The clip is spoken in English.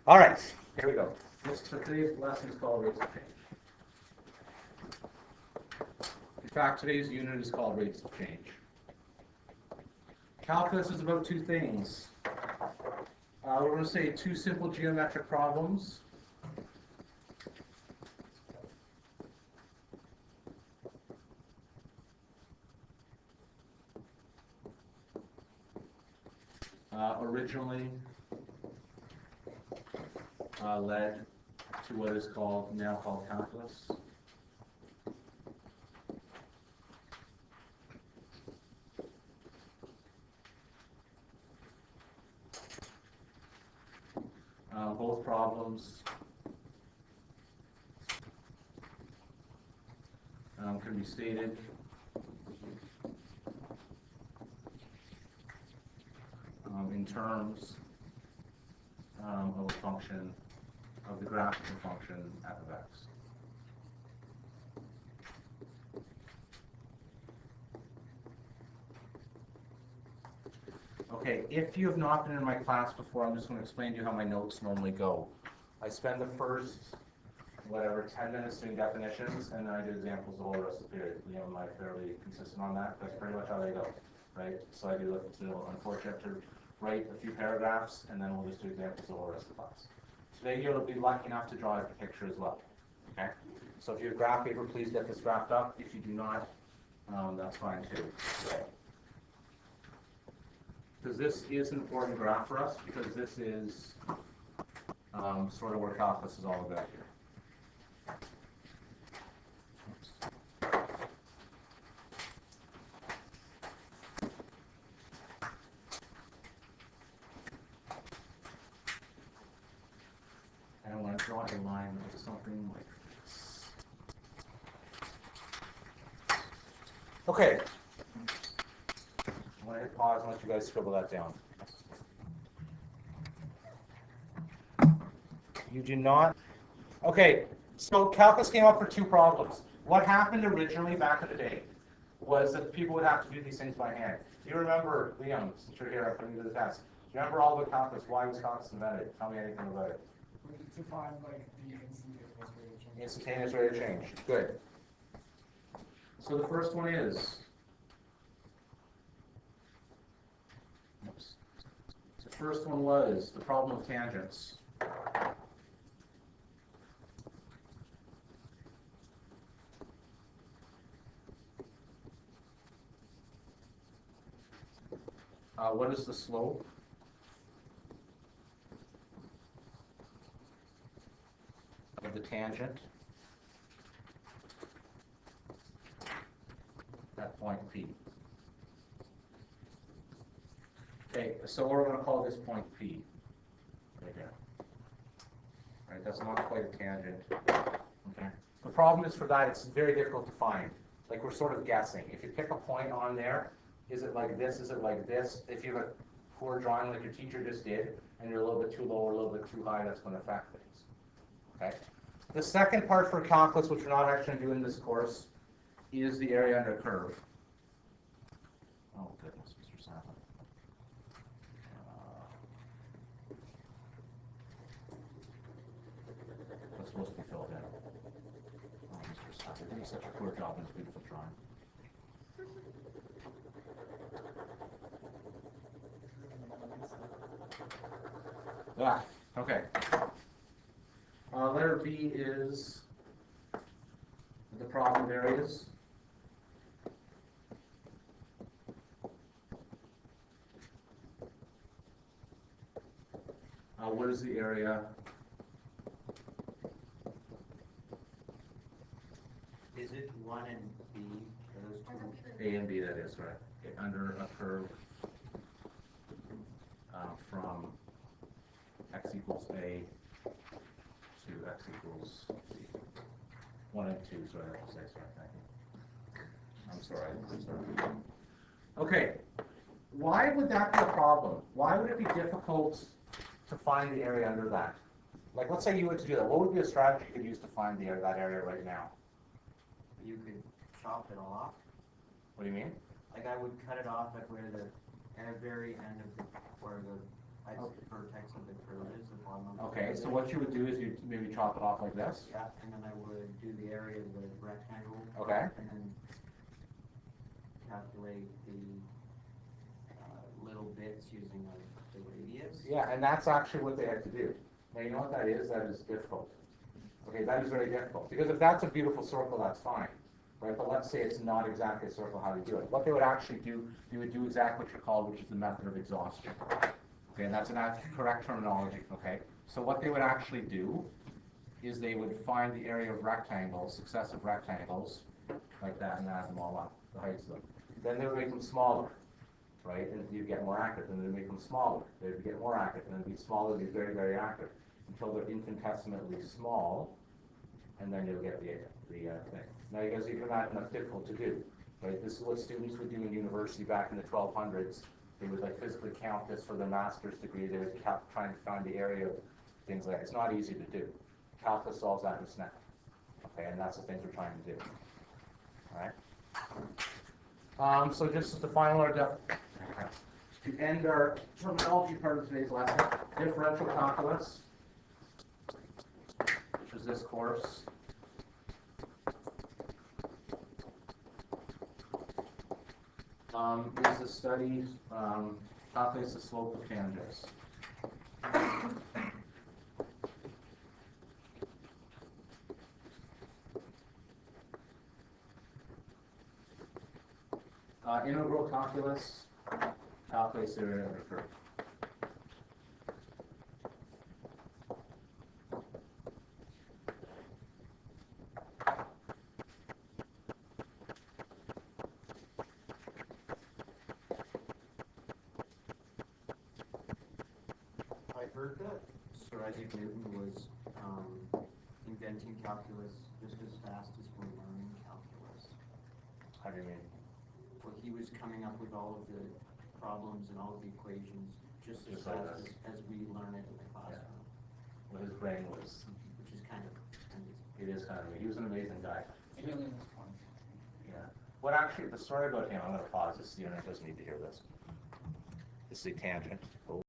All right, here we go. Today's lesson is called rates of change. In fact, today's unit is called rates of change. Calculus is about two things. We're going to say two simple geometric problems. Originally led to what is now called calculus. Both problems can be stated in terms of a function, of the graphical function f of x. Okay, if you have not been in my class before, I'm just going to explain to you how my notes normally go. I spend the first, 10 minutes doing definitions, and then I do examples the whole rest of the period. Am I fairly consistent on that? That's pretty much how they go, right? So I do, unfortunately, have to write a few paragraphs, and then we'll just do examples the whole rest of the class. Today you'll be lucky enough to draw a picture as well, okay? So if you have graph paper, please get this wrapped up. If you do not, that's fine too. Because this is an important graph for us, because this is sort of where calculus is all about here. And I want to draw a line with something like this. Okay. I'm going to hit pause and let you guys scribble that down. You do not. Okay, so calculus came up for two problems. What happened originally back in the day was that people would have to do these things by hand. Do you remember, Liam, since you're here, I'm putting you to the test. Do you remember all about calculus? Why was calculus invented? Tell me anything about it. To find like the instantaneous rate of change. Instantaneous rate of change. Good. So the first one is. Oops. The first one was the problem of tangents. What is the slope? Of the tangent at point P. Okay, so we're going to call this point P right here. Right, that's not quite a tangent. Okay. The problem is for that, it's very difficult to find. Like we're sort of guessing. If you pick a point on there, is it like this? Is it like this? If you have a poor drawing like your teacher just did, and you're a little bit too low or a little bit too high, that's going to affect things. Okay. The second part for calculus, which we're not actually doing in this course, is the area under a curve. Oh goodness, Mr. Sadler. That's supposed to be filled in. Oh, Mr. Sadler, you did such a poor job in this beautiful drawing. Ah, okay. Letter B is the problem areas. What is the area? Is it 1 and B? Those two? A and B, that is, right. Okay, under a curve from x equals A to x equals B. 1 and 2 is what I have to say, sorry, thank you. I'm sorry. Okay, why would that be a problem? Why would it be difficult to find the area under that? Like, let's say you were to do that. What would be a strategy you could use to find that area right now? You could chop it off. What do you mean? Like I would cut it off at where the very end of the where the vertex of the curve is, the bottom of Okay, so what you would do is you maybe chop it off like this. Yeah, and then I would do the area of the rectangle. Okay. And then calculate the little bits using the radius. Yeah, and that's actually what they had to do. Now, you know what that is? That is difficult. Okay, that is very difficult. Because if that's a beautiful circle, that's fine. Right? But let's say it's not exactly a circle, how do you do it? What they would actually do, they would do exactly what you're called, which is the method of exhaustion. Okay, and that's an correct terminology, okay? So what they would actually do is they would find the area of rectangles, successive rectangles, like that, and add them all up, the heights of them. Then they would make them smaller, right? And you get more accurate. And then they make them smaller. They would get more accurate. And then be smaller, be very, very accurate, until they're infinitesimally small, and then you'll get the thing. Now, you guys, you can imagine that's difficult to do, right? This is what students would do in university back in the 1200s. They would like physically count this for their master's degree. They would try and find the area of things like that. It's not easy to do. Calculus solves that in a snap. Okay, and that's the things we're trying to do. All right. So just the final to end our terminology part of today's lesson, differential calculus, which is this course. Is the study calculates the slope of tangents. Integral calculus calculates the area of the curve. I heard that Sir Isaac Newton was inventing calculus just as fast as we're learning calculus. How do you mean? Well, he was coming up with all of the problems and all of the equations just as Just like fast this. as we learn it in the classroom, Well, his brain was, which is kind of amazing. it is kind of, he was an amazing guy. Alien is fun. Yeah. What actually, the story about him, I'm going to pause this, you know, it doesn't need to hear this. This is a tangent.